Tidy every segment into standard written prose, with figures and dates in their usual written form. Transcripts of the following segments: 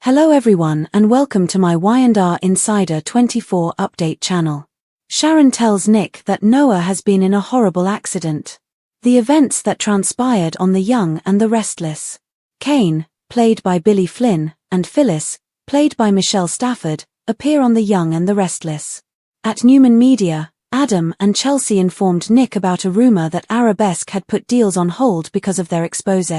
Hello everyone and welcome to my Y&R Insider 24 update channel. Sharon tells Nick that Noah has been in a horrible accident. The events that transpired on The Young and the Restless. Kane, played by Billy Flynn, and Phyllis, played by Michelle Stafford, appear on The Young and the Restless. At Newman Media, Adam and Chelsea informed Nick about a rumor that Arabesque had put deals on hold because of their expose.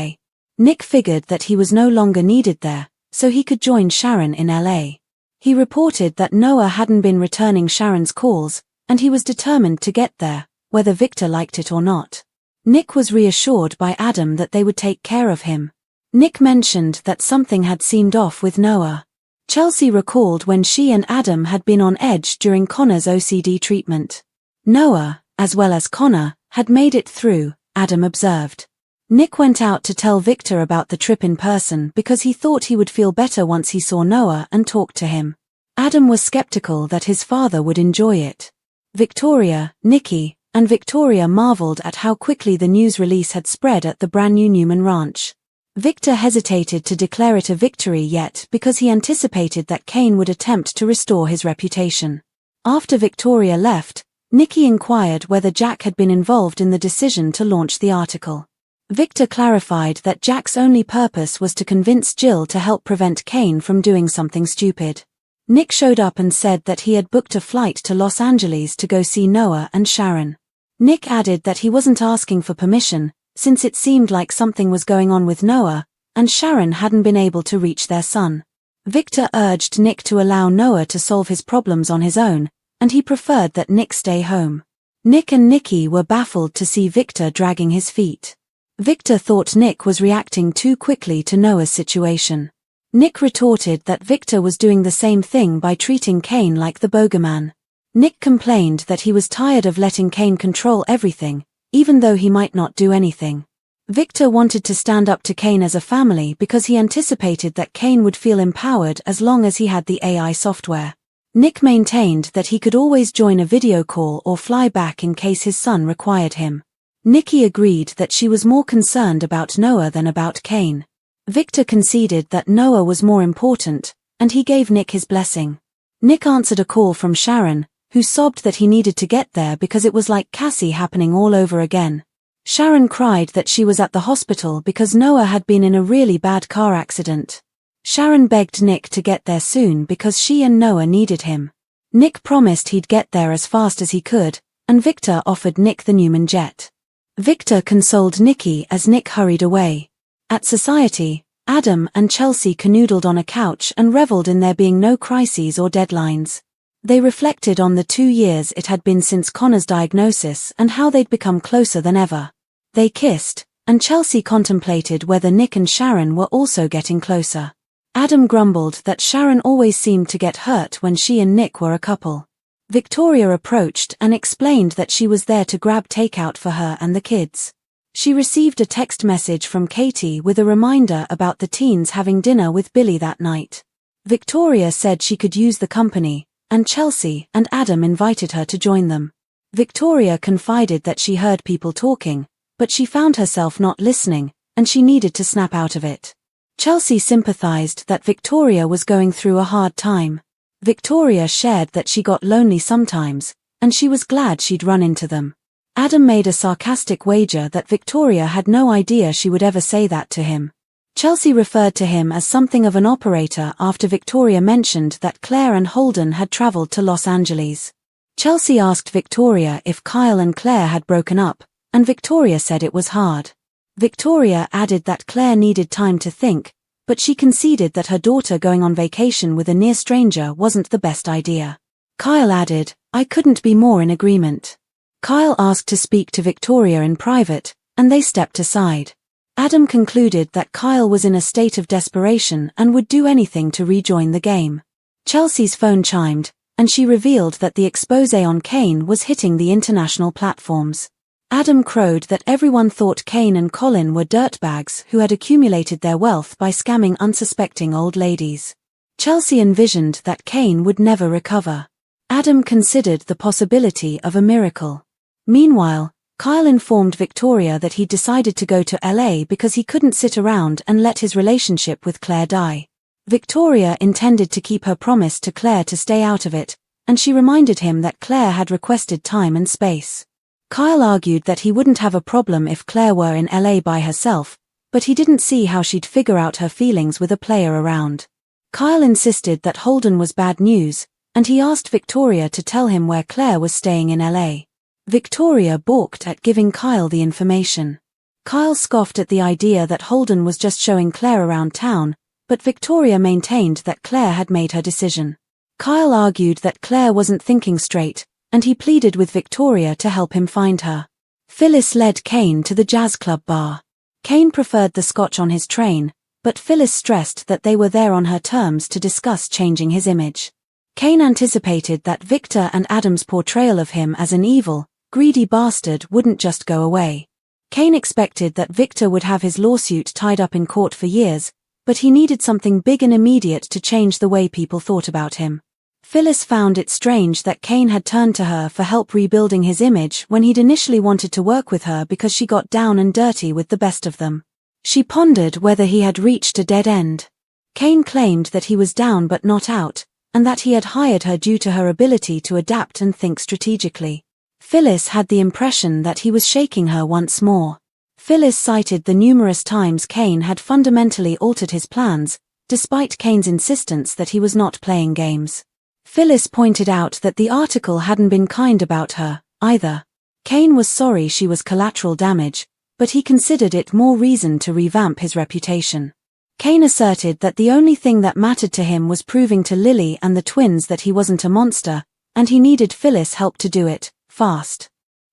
Nick figured that he was no longer needed there, so he could join Sharon in LA. He reported that Noah hadn't been returning Sharon's calls, and he was determined to get there, whether Victor liked it or not. Nick was reassured by Adam that they would take care of him. Nick mentioned that something had seemed off with Noah. Chelsea recalled when she and Adam had been on edge during Connor's OCD treatment. Noah, as well as Connor, had made it through, Adam observed. Nick went out to tell Victor about the trip in person because he thought he would feel better once he saw Noah and talked to him. Adam was skeptical that his father would enjoy it. Victoria, Nikki, and Victoria marveled at how quickly the news release had spread at the brand new Newman Ranch. Victor hesitated to declare it a victory yet because he anticipated that Kane would attempt to restore his reputation. After Victoria left, Nikki inquired whether Jack had been involved in the decision to launch the article. Victor clarified that Jack's only purpose was to convince Jill to help prevent Kane from doing something stupid. Nick showed up and said that he had booked a flight to Los Angeles to go see Noah and Sharon. Nick added that he wasn't asking for permission, since it seemed like something was going on with Noah, and Sharon hadn't been able to reach their son. Victor urged Nick to allow Noah to solve his problems on his own, and he preferred that Nick stay home. Nick and Nikki were baffled to see Victor dragging his feet. Victor thought Nick was reacting too quickly to Noah's situation. Nick retorted that Victor was doing the same thing by treating Kane like the bogeyman. Nick complained that he was tired of letting Kane control everything, even though he might not do anything. Victor wanted to stand up to Kane as a family because he anticipated that Kane would feel empowered as long as he had the AI software. Nick maintained that he could always join a video call or fly back in case his son required him. Nikki agreed that she was more concerned about Noah than about Kane. Victor conceded that Noah was more important, and he gave Nick his blessing. Nick answered a call from Sharon, who sobbed that he needed to get there because it was like Cassie happening all over again. Sharon cried that she was at the hospital because Noah had been in a really bad car accident. Sharon begged Nick to get there soon because she and Noah needed him. Nick promised he'd get there as fast as he could, and Victor offered Nick the Newman jet. Victor consoled Nikki as Nick hurried away. At Society, Adam and Chelsea canoodled on a couch and reveled in there being no crises or deadlines. They reflected on the 2 years it had been since Connor's diagnosis and how they'd become closer than ever. They kissed, and Chelsea contemplated whether Nick and Sharon were also getting closer. Adam grumbled that Sharon always seemed to get hurt when she and Nick were a couple. Victoria approached and explained that she was there to grab takeout for her and the kids. She received a text message from Katie with a reminder about the teens having dinner with Billy that night. Victoria said she could use the company, and Chelsea and Adam invited her to join them. Victoria confided that she heard people talking, but she found herself not listening, and she needed to snap out of it. Chelsea sympathized that Victoria was going through a hard time. Victoria shared that she got lonely sometimes, and she was glad she'd run into them. Adam made a sarcastic wager that Victoria had no idea she would ever say that to him. Chelsea referred to him as something of an operator after Victoria mentioned that Claire and Holden had traveled to Los Angeles. Chelsea asked Victoria if Kyle and Claire had broken up, and Victoria said it was hard. Victoria added that Claire needed time to think, but she conceded that her daughter going on vacation with a near stranger wasn't the best idea. Kyle added, "I couldn't be more in agreement." Kyle asked to speak to Victoria in private, and they stepped aside. Adam concluded that Kyle was in a state of desperation and would do anything to rejoin the game. Chelsea's phone chimed, and she revealed that the expose on Kane was hitting the international platforms. Adam crowed that everyone thought Kane and Colin were dirtbags who had accumulated their wealth by scamming unsuspecting old ladies. Chelsea envisioned that Kane would never recover. Adam considered the possibility of a miracle. Meanwhile, Kyle informed Victoria that he decided to go to LA because he couldn't sit around and let his relationship with Claire die. Victoria intended to keep her promise to Claire to stay out of it, and she reminded him that Claire had requested time and space. Kyle argued that he wouldn't have a problem if Claire were in LA by herself, but he didn't see how she'd figure out her feelings with a player around. Kyle insisted that Holden was bad news, and he asked Victoria to tell him where Claire was staying in LA. Victoria balked at giving Kyle the information. Kyle scoffed at the idea that Holden was just showing Claire around town, but Victoria maintained that Claire had made her decision. Kyle argued that Claire wasn't thinking straight, and he pleaded with Victoria to help him find her. Phyllis led Kane to the jazz club bar. Kane preferred the scotch on his train, but Phyllis stressed that they were there on her terms to discuss changing his image. Kane anticipated that Victor and Adam's portrayal of him as an evil, greedy bastard wouldn't just go away. Kane expected that Victor would have his lawsuit tied up in court for years, but he needed something big and immediate to change the way people thought about him. Phyllis found it strange that Kane had turned to her for help rebuilding his image when he'd initially wanted to work with her because she got down and dirty with the best of them. She pondered whether he had reached a dead end. Kane claimed that he was down but not out, and that he had hired her due to her ability to adapt and think strategically. Phyllis had the impression that he was shaking her once more. Phyllis cited the numerous times Kane had fundamentally altered his plans, despite Kane's insistence that he was not playing games. Phyllis pointed out that the article hadn't been kind about her, either. Kane was sorry she was collateral damage, but he considered it more reason to revamp his reputation. Kane asserted that the only thing that mattered to him was proving to Lily and the twins that he wasn't a monster, and he needed Phyllis' help to do it, fast.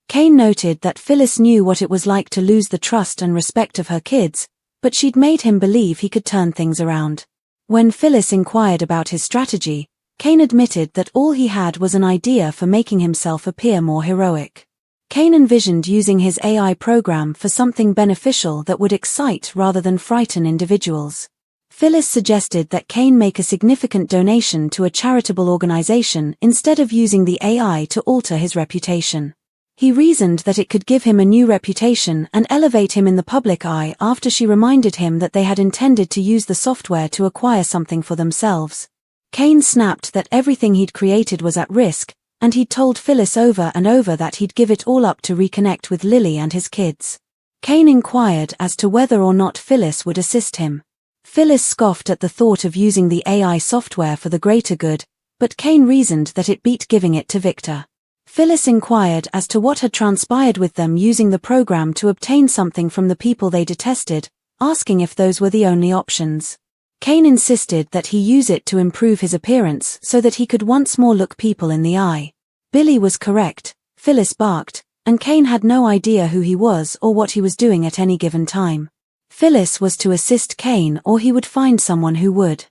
Kane noted that Phyllis knew what it was like to lose the trust and respect of her kids, but she'd made him believe he could turn things around. When Phyllis inquired about his strategy, Kane admitted that all he had was an idea for making himself appear more heroic. Kane envisioned using his AI program for something beneficial that would excite rather than frighten individuals. Phyllis suggested that Kane make a significant donation to a charitable organization instead of using the AI to alter his reputation. He reasoned that it could give him a new reputation and elevate him in the public eye after she reminded him that they had intended to use the software to acquire something for themselves. Kane snapped that everything he'd created was at risk, and he'd told Phyllis over and over that he'd give it all up to reconnect with Lily and his kids. Kane inquired as to whether or not Phyllis would assist him. Phyllis scoffed at the thought of using the AI software for the greater good, but Kane reasoned that it beat giving it to Victor. Phyllis inquired as to what had transpired with them using the program to obtain something from the people they detested, asking if those were the only options. Kane insisted that he use it to improve his appearance so that he could once more look people in the eye. Billy was correct, Phyllis barked, and Kane had no idea who he was or what he was doing at any given time. Phyllis was to assist Kane or he would find someone who would.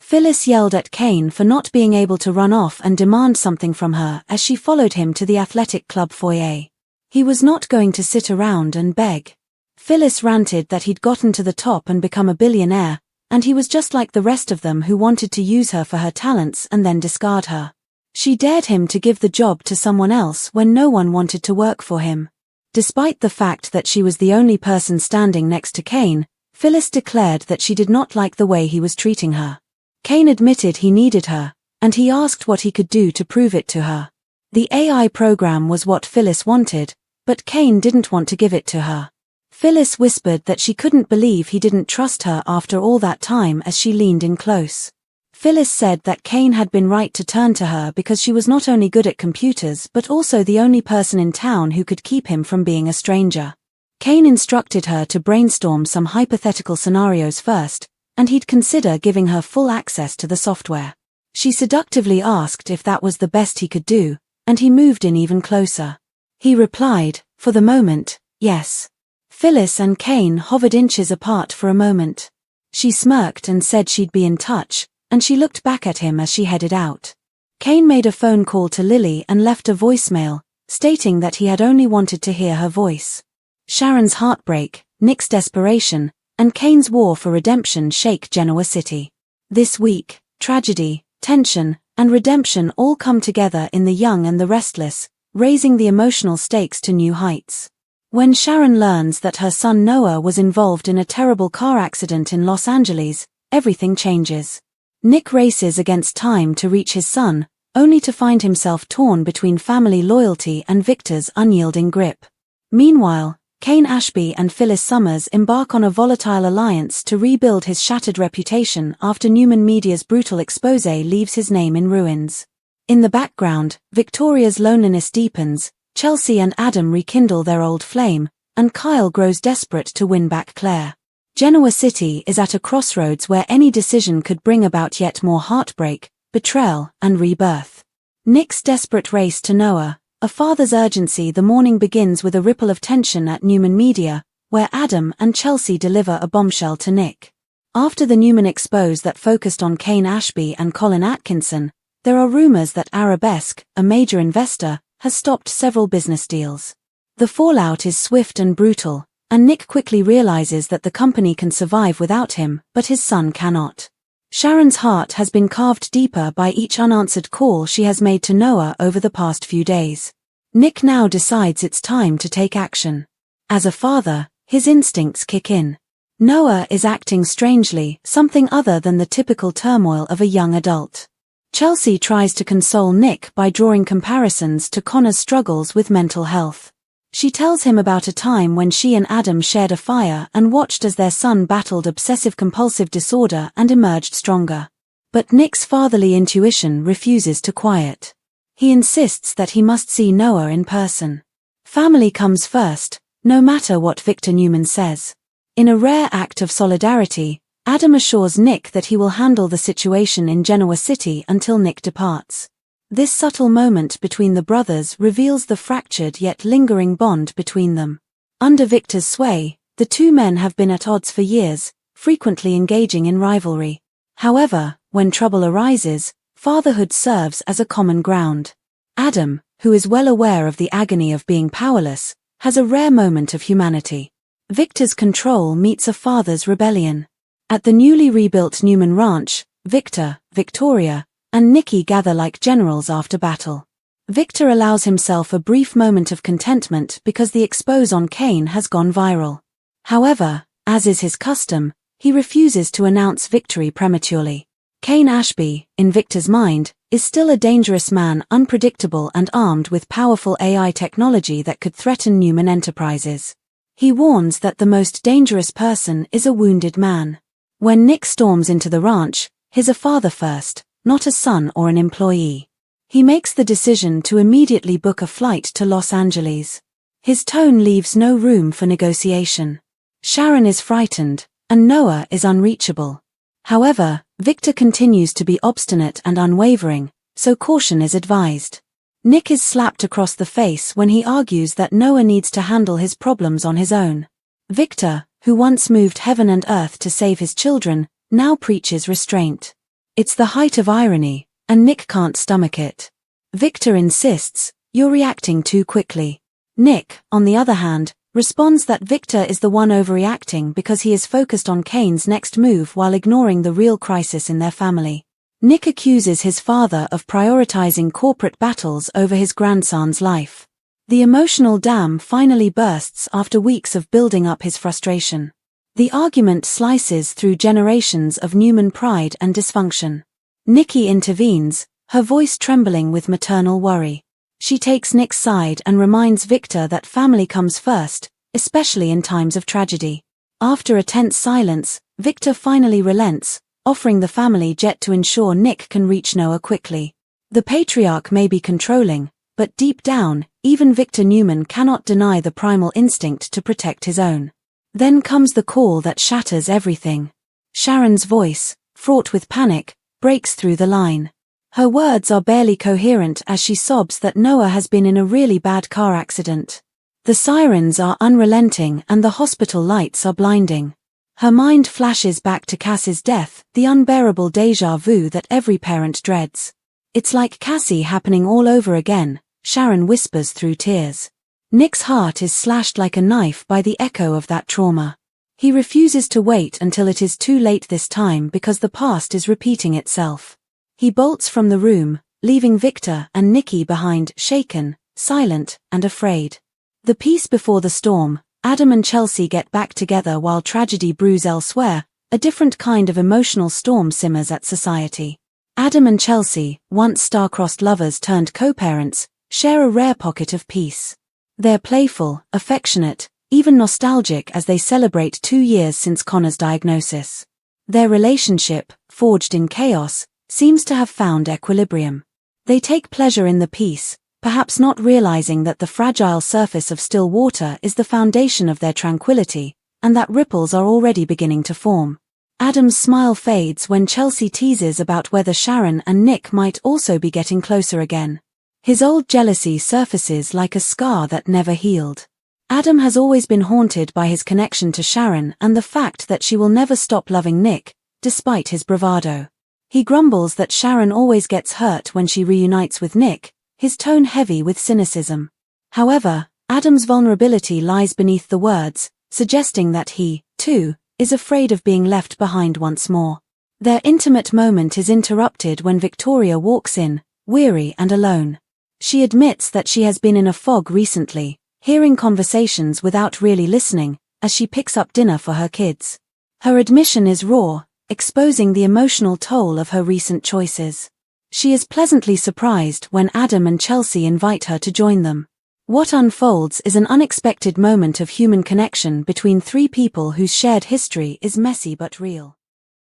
Phyllis yelled at Kane for not being able to run off and demand something from her as she followed him to the athletic club foyer. He was not going to sit around and beg. Phyllis ranted that he'd gotten to the top and become a billionaire, and he was just like the rest of them who wanted to use her for her talents and then discard her. She dared him to give the job to someone else when no one wanted to work for him. Despite the fact that she was the only person standing next to Kane, Phyllis declared that she did not like the way he was treating her. Kane admitted he needed her, and he asked what he could do to prove it to her. The AI program was what Phyllis wanted, but Kane didn't want to give it to her. Phyllis whispered that she couldn't believe he didn't trust her after all that time as she leaned in close. Phyllis said that Kane had been right to turn to her because she was not only good at computers but also the only person in town who could keep him from being a stranger. Kane instructed her to brainstorm some hypothetical scenarios first, and he'd consider giving her full access to the software. She seductively asked if that was the best he could do, and he moved in even closer. He replied, for the moment, yes. Phyllis and Kane hovered inches apart for a moment. She smirked and said she'd be in touch, and she looked back at him as she headed out. Kane made a phone call to Lily and left a voicemail, stating that he had only wanted to hear her voice. Sharon's heartbreak, Nick's desperation, and Kane's war for redemption shake Genoa City. This week, tragedy, tension, and redemption all come together in The Young and the Restless, raising the emotional stakes to new heights. When Sharon learns that her son Noah was involved in a terrible car accident in Los Angeles, everything changes. Nick races against time to reach his son, only to find himself torn between family loyalty and Victor's unyielding grip. Meanwhile, Kane Ashby and Phyllis Summers embark on a volatile alliance to rebuild his shattered reputation after Newman Media's brutal expose leaves his name in ruins. In the background, Victoria's loneliness deepens, Chelsea and Adam rekindle their old flame, and Kyle grows desperate to win back Claire. Genoa City is at a crossroads where any decision could bring about yet more heartbreak, betrayal, and rebirth. Nick's desperate race to Noah, a father's urgency. The morning begins with a ripple of tension at Newman Media, where Adam and Chelsea deliver a bombshell to Nick. After the Newman expose that focused on Kane Ashby and Colin Atkinson, there are rumors that Arabesque, a major investor, has stopped several business deals. The fallout is swift and brutal, and Nick quickly realizes that the company can survive without him, but his son cannot. Sharon's heart has been carved deeper by each unanswered call she has made to Noah over the past few days. Nick now decides it's time to take action. As a father, his instincts kick in. Noah is acting strangely, something other than the typical turmoil of a young adult. Chelsea tries to console Nick by drawing comparisons to Connor's struggles with mental health. She tells him about a time when she and Adam shared a fire and watched as their son battled obsessive-compulsive disorder and emerged stronger. But Nick's fatherly intuition refuses to quiet. He insists that he must see Noah in person. Family comes first, no matter what Victor Newman says. In a rare act of solidarity, Adam assures Nick that he will handle the situation in Genoa City until Nick departs. This subtle moment between the brothers reveals the fractured yet lingering bond between them. Under Victor's sway, the two men have been at odds for years, frequently engaging in rivalry. However, when trouble arises, fatherhood serves as a common ground. Adam, who is well aware of the agony of being powerless, has a rare moment of humanity. Victor's control meets a father's rebellion. At the newly rebuilt Newman Ranch, Victor, Victoria, and Nikki gather like generals after battle. Victor allows himself a brief moment of contentment because the expose on Kane has gone viral. However, as is his custom, he refuses to announce victory prematurely. Kane Ashby, in Victor's mind, is still a dangerous man, unpredictable and armed with powerful AI technology that could threaten Newman Enterprises. He warns that the most dangerous person is a wounded man. When Nick storms into the ranch, he's a father first, not a son or an employee. He makes the decision to immediately book a flight to Los Angeles. His tone leaves no room for negotiation. Sharon is frightened, and Noah is unreachable. However, Victor continues to be obstinate and unwavering, so caution is advised. Nick is slapped across the face when he argues that Noah needs to handle his problems on his own. Victor, who once moved heaven and earth to save his children, now preaches restraint. It's the height of irony, and Nick can't stomach it. Victor insists, "You're reacting too quickly." Nick, on the other hand, responds that Victor is the one overreacting because he is focused on Kane's next move while ignoring the real crisis in their family. Nick accuses his father of prioritizing corporate battles over his grandson's life. The emotional dam finally bursts after weeks of building up his frustration. The argument slices through generations of Newman pride and dysfunction. Nikki intervenes, her voice trembling with maternal worry. She takes Nick's side and reminds Victor that family comes first, especially in times of tragedy. After a tense silence, Victor finally relents, offering the family jet to ensure Nick can reach Noah quickly. The patriarch may be controlling, but deep down, even Victor Newman cannot deny the primal instinct to protect his own. Then comes the call that shatters everything. Sharon's voice, fraught with panic, breaks through the line. Her words are barely coherent as she sobs that Noah has been in a really bad car accident. The sirens are unrelenting and the hospital lights are blinding. Her mind flashes back to Cassie's death, the unbearable déjà vu that every parent dreads. "It's like Cassie happening all over again," Sharon whispers through tears. Nick's heart is slashed like a knife by the echo of that trauma. He refuses to wait until it is too late this time because the past is repeating itself. He bolts from the room, leaving Victor and Nikki behind, shaken, silent, and afraid. The peace before the storm, Adam and Chelsea get back together while tragedy brews elsewhere, A different kind of emotional storm simmers at society. Adam and Chelsea, once star-crossed lovers turned co-parents, share a rare pocket of peace. They're playful, affectionate, even nostalgic as they celebrate 2 years since Connor's diagnosis. Their relationship, forged in chaos, seems to have found equilibrium. They take pleasure in the peace, perhaps not realizing that the fragile surface of still water is the foundation of their tranquility, and that ripples are already beginning to form. Adam's smile fades when Chelsea teases about whether Sharon and Nick might also be getting closer again. His old jealousy surfaces like a scar that never healed. Adam has always been haunted by his connection to Sharon and the fact that she will never stop loving Nick, despite his bravado. He grumbles that Sharon always gets hurt when she reunites with Nick, his tone heavy with cynicism. However, Adam's vulnerability lies beneath the words, suggesting that he, too, is afraid of being left behind once more. Their intimate moment is interrupted when Victoria walks in, weary and alone. She admits that she has been in a fog recently, hearing conversations without really listening, as she picks up dinner for her kids. Her admission is raw, exposing the emotional toll of her recent choices. She is pleasantly surprised when Adam and Chelsea invite her to join them. What unfolds is an unexpected moment of human connection between 3 people whose shared history is messy but real.